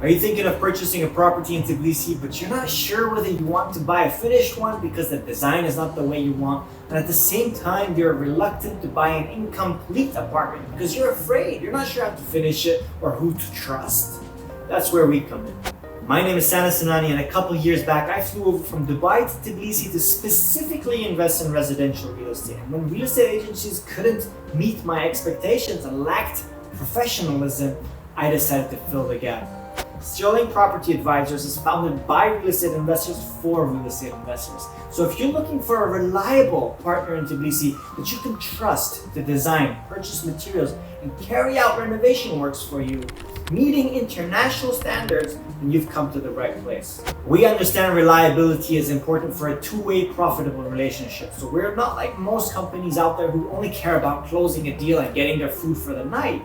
Are you thinking of purchasing a property in Tbilisi, but you're not sure whether you want to buy a finished one because the design is not the way you want, and at the same time you're reluctant to buy an incomplete apartment because you're afraid, you're not sure how to finish it or who to trust? That's where we come in. My name is Sanan Sanani, and a couple years back I flew over from Dubai to Tbilisi to specifically invest in residential real estate. And when real estate agencies couldn't meet my expectations and lacked professionalism, I decided to fill the gap. Sterling Property Advisors is founded by real estate investors for real estate investors. So if you're looking for a reliable partner in Tbilisi that you can trust to design, purchase materials, and carry out renovation works for you, meeting international standards, then you've come to the right place. We understand reliability is important for a two-way profitable relationship. So we're not like most companies out there who only care about closing a deal and getting their food for the night.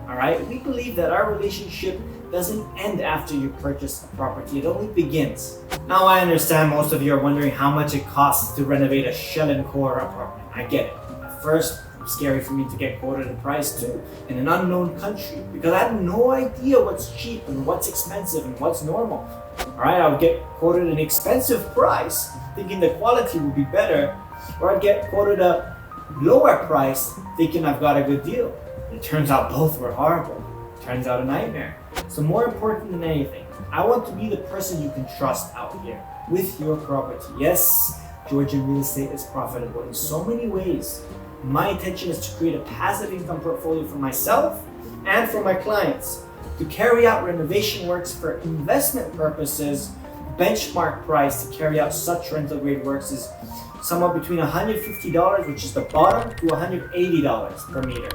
All right, we believe that our relationship doesn't end after you purchase a property, it only begins. Now I understand most of you are wondering how much it costs to renovate a shell and core apartment. I get it. At first, it was scary for me to get quoted a price too in an unknown country because I had no idea what's cheap and what's expensive and what's normal. Alright, I would get quoted an expensive price thinking the quality would be better, or I'd get quoted a lower price thinking I've got a good deal. It turns out both were horrible. It turns out a nightmare. So more important than anything, I want to be the person you can trust out here with your property. Yes, Georgian real estate is profitable in so many ways. My intention is to create a passive income portfolio for myself and for my clients. To carry out renovation works for investment purposes, benchmark price to carry out such rental grade works is somewhere between $150, which is the bottom, to $180 per meter.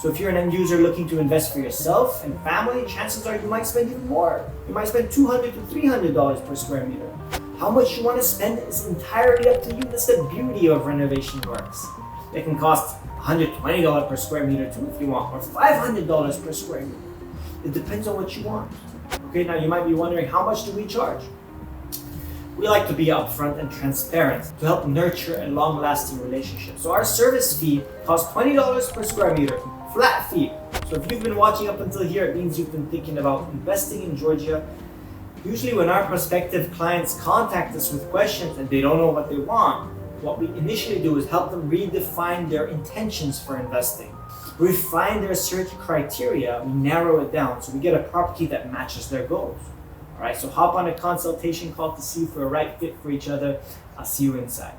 So if you're an end user looking to invest for yourself and family, chances are you might spend even more. You might spend $200 to $300 per square meter. How much you want to spend is entirely up to you. That's the beauty of renovation works. It can cost $120 per square meter too if you want, or $500 per square meter. It depends on what you want. Okay, now you might be wondering, how much do we charge? We like to be upfront and transparent to help nurture a long-lasting relationship. So our service fee costs $20 per square meter, flat fee. So if you've been watching up until here, it means you've been thinking about investing in Georgia. Usually when our prospective clients contact us with questions and they don't know what they want, what we initially do is help them redefine their intentions for investing. Refine their search criteria, we narrow it down so we get a property that matches their goals. Alright, so hop on a consultation call to see if we're a right fit for each other. I'll see you inside.